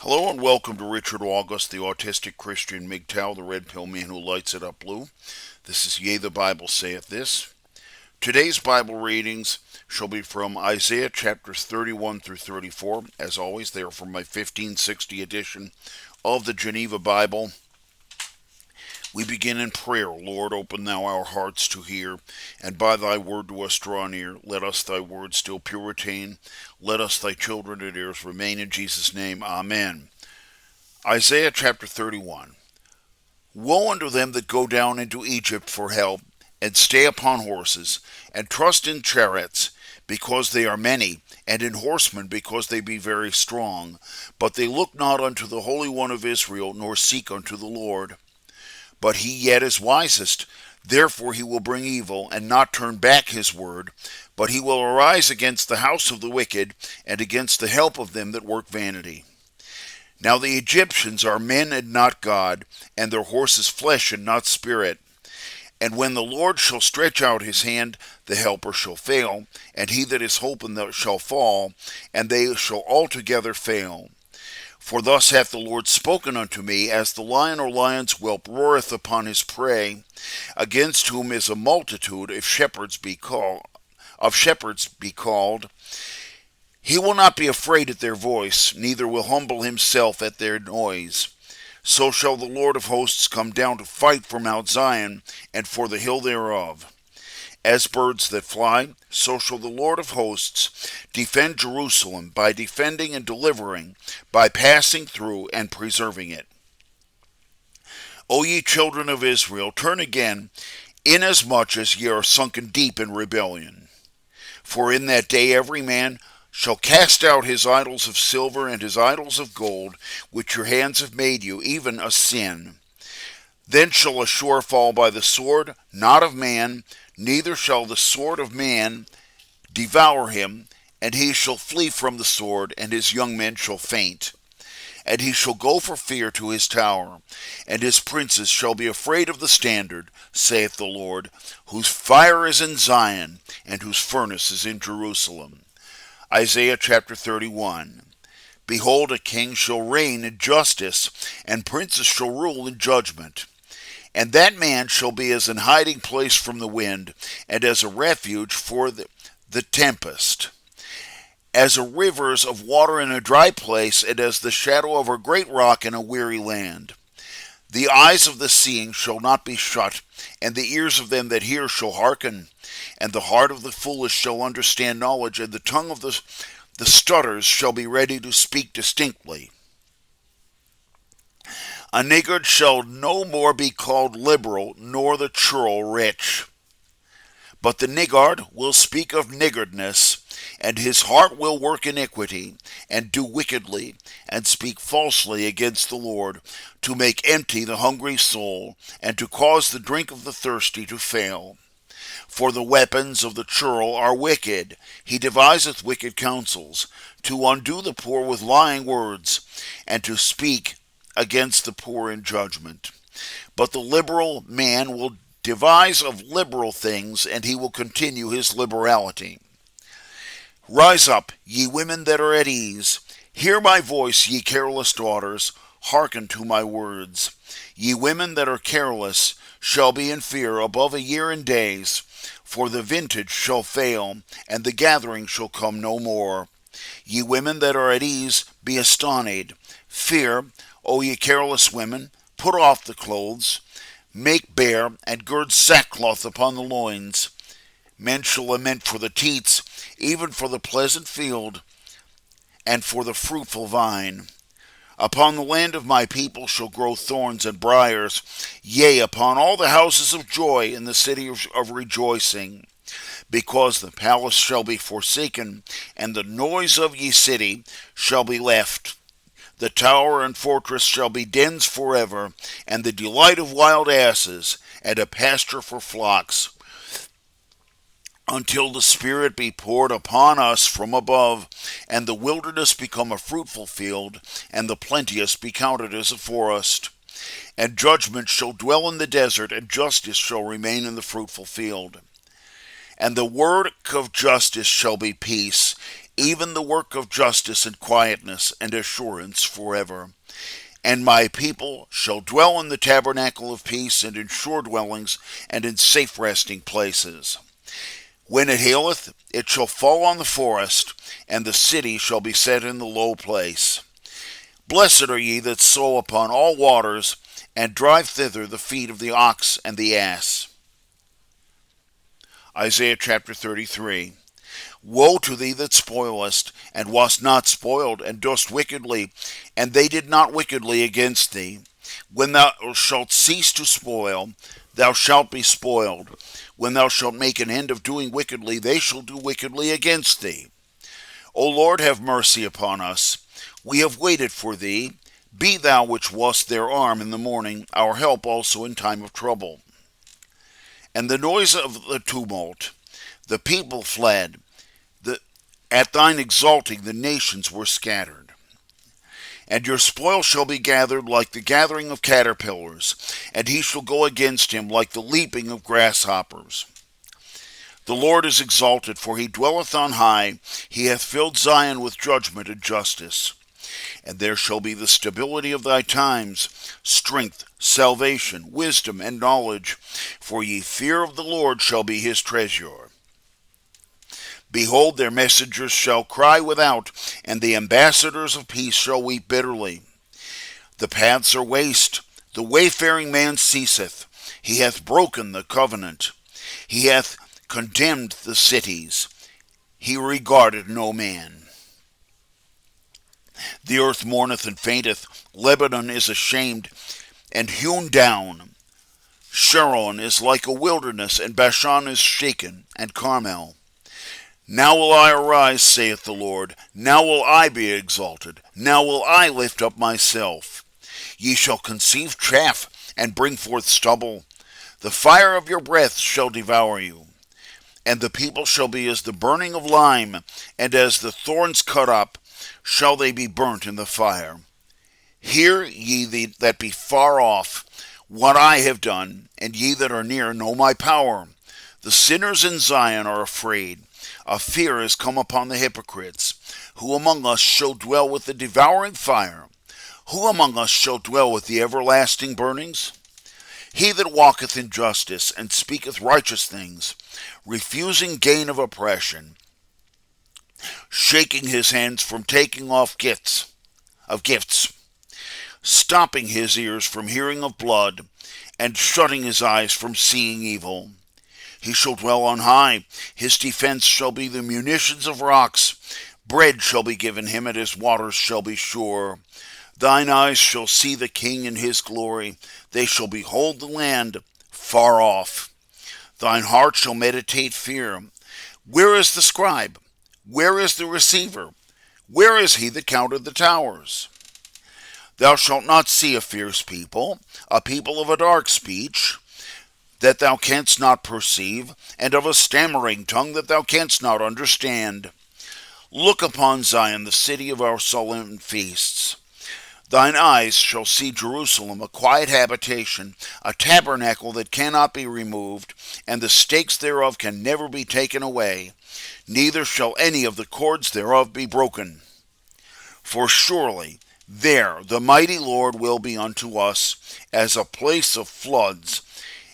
Hello and welcome to Richard August, the autistic Christian MGTOW, the red pill man who lights it up blue. This is Yea, the Bible saith this. Today's Bible readings shall be from Isaiah chapters 31 through 34. As always, they are from my 1560 edition of the Geneva Bible. We begin in prayer. Lord, open thou our hearts to hear, and by thy word to us draw near. Let us thy word still pure retain. Let us thy children and heirs remain in Jesus' name. Amen. Isaiah chapter 31. Woe unto them that go down into Egypt for help, and stay upon horses, and trust in chariots, because they are many, and in horsemen, because they be very strong. But they look not unto the Holy One of Israel, nor seek unto the Lord. But he yet is wisest, therefore he will bring evil, and not turn back his word. But he will arise against the house of the wicked, and against the help of them that work vanity. Now the Egyptians are men and not God, and their horses flesh and not spirit. And when the Lord shall stretch out his hand, the helper shall fail, and he that is holpen shall fall, and they shall altogether fail. For thus hath the Lord spoken unto me, as the lion or lion's whelp roareth upon his prey, against whom is a multitude of shepherds be called. He will not be afraid at their voice, neither will humble himself at their noise. So shall the Lord of hosts come down to fight for Mount Zion, and for the hill thereof. As birds that fly, so shall the Lord of hosts defend Jerusalem, by defending and delivering, by passing through and preserving it. O ye children of Israel, turn again, inasmuch as ye are sunken deep in rebellion. For in that day every man shall cast out his idols of silver and his idols of gold, which your hands have made you, even a sin. Then shall Ashur fall by the sword, not of man, neither shall the sword of man devour him, and he shall flee from the sword, and his young men shall faint. And he shall go for fear to his tower, and his princes shall be afraid of the standard, saith the Lord, whose fire is in Zion, and whose furnace is in Jerusalem. Isaiah chapter 31. Behold, a king shall reign in justice, and princes shall rule in judgment. And that man shall be as an hiding place from the wind, and as a refuge for the tempest, as a rivers of water in a dry place, and as the shadow of a great rock in a weary land. The eyes of the seeing shall not be shut, and the ears of them that hear shall hearken. And the heart of the foolish shall understand knowledge, and the tongue of the stutters shall be ready to speak distinctly. A niggard shall no more be called liberal, nor the churl rich. But the niggard will speak of niggardness, and his heart will work iniquity, and do wickedly, and speak falsely against the Lord, to make empty the hungry soul, and to cause the drink of the thirsty to fail. For the weapons of the churl are wicked. He deviseth wicked counsels, to undo the poor with lying words, and to speak against the poor in judgment. But the liberal man will devise of liberal things, and he will continue his liberality. Rise up, ye women that are at ease. Hear my voice, ye careless daughters. Hearken to my words. Ye women that are careless shall be in fear above a year in days. For the vintage shall fail, and the gathering shall come no more. Ye women that are at ease, be astonished. Fear, O ye careless women, put off the clothes, make bare, and gird sackcloth upon the loins. Men shall lament for the teats, even for the pleasant field, and for the fruitful vine. Upon the land of my people shall grow thorns and briars, yea, upon all the houses of joy in the city of rejoicing. Because the palace shall be forsaken, and the noise of ye city shall be left. The tower and fortress shall be dens forever, and the delight of wild asses, and a pasture for flocks, until the Spirit be poured upon us from above, and the wilderness become a fruitful field, and the plenteous be counted as a forest. And judgment shall dwell in the desert, and justice shall remain in the fruitful field. And the word of justice shall be peace, even the work of justice and quietness and assurance forever. And my people shall dwell in the tabernacle of peace, and in sure dwellings, and in safe resting places. When it haileth, it shall fall on the forest, and the city shall be set in the low place. Blessed are ye that sow upon all waters, and drive thither the feet of the ox and the ass. Isaiah chapter 33. Woe to thee that spoilest, and wast not spoiled, and dost wickedly, and they did not wickedly against thee. When thou shalt cease to spoil, thou shalt be spoiled. When thou shalt make an end of doing wickedly, they shall do wickedly against thee. O Lord, have mercy upon us. We have waited for thee. Be thou which wast their arm in the morning, our help also in time of trouble. And the noise of the tumult, the people fled. At thine exalting the nations were scattered. And your spoil shall be gathered like the gathering of caterpillars, and he shall go against him like the leaping of grasshoppers. The Lord is exalted, for he dwelleth on high. He hath filled Zion with judgment and justice. And there shall be the stability of thy times, strength, salvation, wisdom, and knowledge. For ye fear of the Lord shall be his treasure. Behold, their messengers shall cry without, and the ambassadors of peace shall weep bitterly. The paths are waste, the wayfaring man ceaseth. He hath broken the covenant. He hath condemned the cities. He regarded no man. The earth mourneth and fainteth. Lebanon is ashamed and hewn down. Sharon is like a wilderness, and Bashan is shaken, and Carmel. Now will I arise, saith the Lord. Now will I be exalted. Now will I lift up myself. Ye shall conceive chaff, and bring forth stubble. The fire of your breath shall devour you. And the people shall be as the burning of lime, and as the thorns cut up, shall they be burnt in the fire. Hear ye that be far off what I have done, and ye that are near know my power. The sinners in Zion are afraid. A fear is come upon the hypocrites. Who among us shall dwell with the devouring fire? Who among us shall dwell with the everlasting burnings? He that walketh in justice, and speaketh righteous things, refusing gain of oppression, shaking his hands from taking off gifts, stopping his ears from hearing of blood, and shutting his eyes from seeing evil. He shall dwell on high. His defense shall be the munitions of rocks. Bread shall be given him, and his waters shall be sure. Thine eyes shall see the king in his glory. They shall behold the land far off. Thine heart shall meditate fear. Where is the scribe? Where is the receiver? Where is he that counted the towers? Thou shalt not see a fierce people, a people of a dark speech, that thou canst not perceive, and of a stammering tongue that thou canst not understand. Look upon Zion, the city of our solemn feasts. Thine eyes shall see Jerusalem, a quiet habitation, a tabernacle that cannot be removed, and the stakes thereof can never be taken away, neither shall any of the cords thereof be broken. For surely there the mighty Lord will be unto us as a place of floods,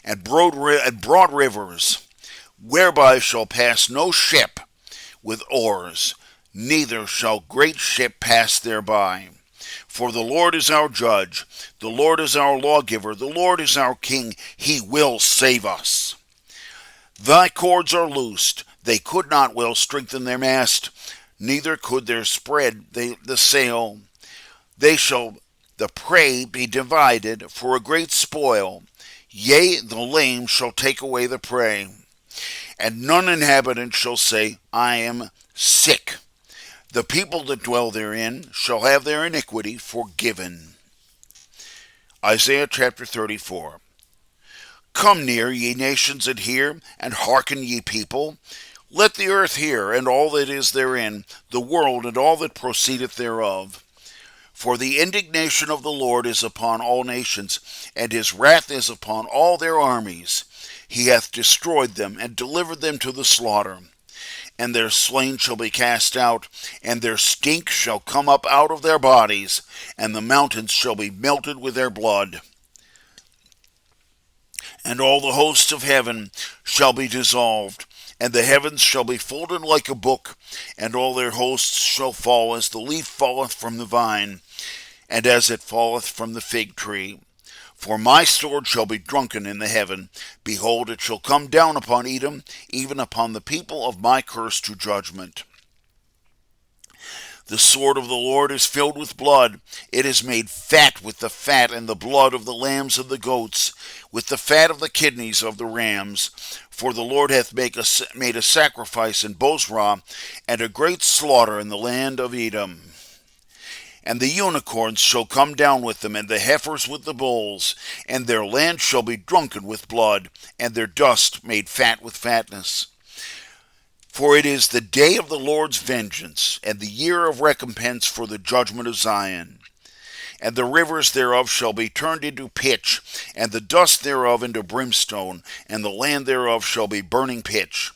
and broad rivers, whereby shall pass no ship with oars, neither shall great ship pass thereby. For the Lord is our judge, the Lord is our lawgiver, the Lord is our king, he will save us. Thy cords are loosed, they could not well strengthen their mast, neither could there spread the sail. They shall the prey be divided for a great spoil. Yea, the lame shall take away the prey, and none inhabitant shall say, I am sick. The people that dwell therein shall have their iniquity forgiven. Isaiah chapter 34. Come near, ye nations, and hear, and hearken, ye people. Let the earth hear, and all that is therein, the world, and all that proceedeth thereof. For the indignation of the Lord is upon all nations, and his wrath is upon all their armies. He hath destroyed them, and delivered them to the slaughter. and their slain shall be cast out, and their stink shall come up out of their bodies, and the mountains shall be melted with their blood. And all the hosts of heaven shall be dissolved, and the heavens shall be folded like a book, and all their hosts shall fall as the leaf falleth from the vine, and as it falleth from the fig tree. For my sword shall be drunken in the heaven. Behold, it shall come down upon Edom, even upon the people of my curse to judgment. The sword of the Lord is filled with blood. It is made fat with the fat and the blood of the lambs and the goats, with the fat of the kidneys of the rams. For the Lord hath made a sacrifice in Bozrah, and a great slaughter in the land of Edom. And the unicorns shall come down with them, and the heifers with the bulls, and their land shall be drunken with blood, and their dust made fat with fatness. For it is the day of the Lord's vengeance, and the year of recompense for the judgment of Zion. And the rivers thereof shall be turned into pitch, and the dust thereof into brimstone, and the land thereof shall be burning pitch.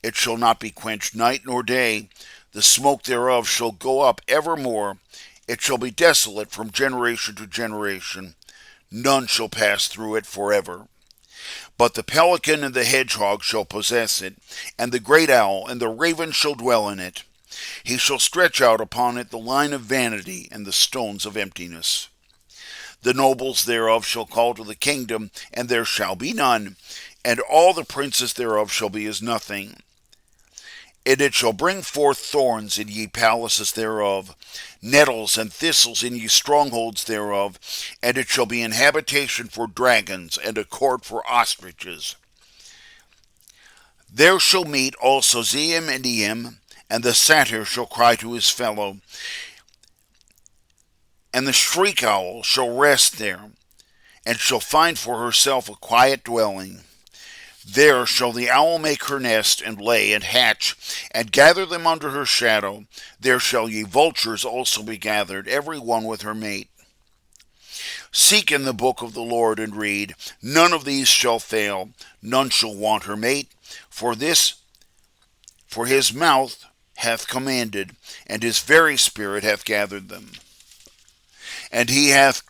It shall not be quenched night nor day. The smoke thereof shall go up evermore. It shall be desolate from generation to generation. None shall pass through it forever. But the pelican and the hedgehog shall possess it, and the great owl and the raven shall dwell in it. He shall stretch out upon it the line of vanity and the stones of emptiness. The nobles thereof shall call to the kingdom, and there shall be none, and all the princes thereof shall be as nothing. And it shall bring forth thorns in ye palaces thereof, nettles and thistles in ye strongholds thereof, and it shall be an habitation for dragons, and a court for ostriches. There shall meet also Zeim and Eim, and the satyr shall cry to his fellow, and the shriek owl shall rest there, and shall find for herself a quiet dwelling. There shall the owl make her nest, and lay, and hatch, and gather them under her shadow. There shall ye vultures also be gathered, every one with her mate. Seek in the book of the Lord, and read. None of these shall fail, none shall want her mate. For his mouth hath commanded, and his very spirit hath gathered them. And he hath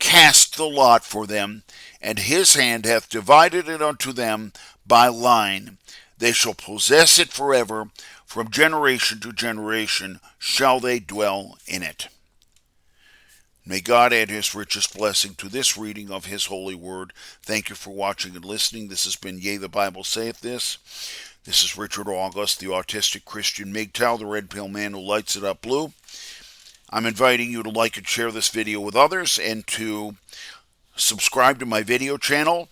cast the lot for them, and his hand hath divided it unto them by line. They shall possess it forever, from generation to generation shall they dwell in it. May God add his richest blessing to this reading of his holy word. Thank you for watching and listening. This has been Yea, the Bible Saith This. This is Richard August, the autistic Christian MGTOW, the red pill man who lights it up blue. I'm inviting you to like and share this video with others, and to subscribe to my video channel,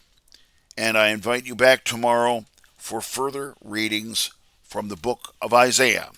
and I invite you back tomorrow for further readings from the book of Isaiah.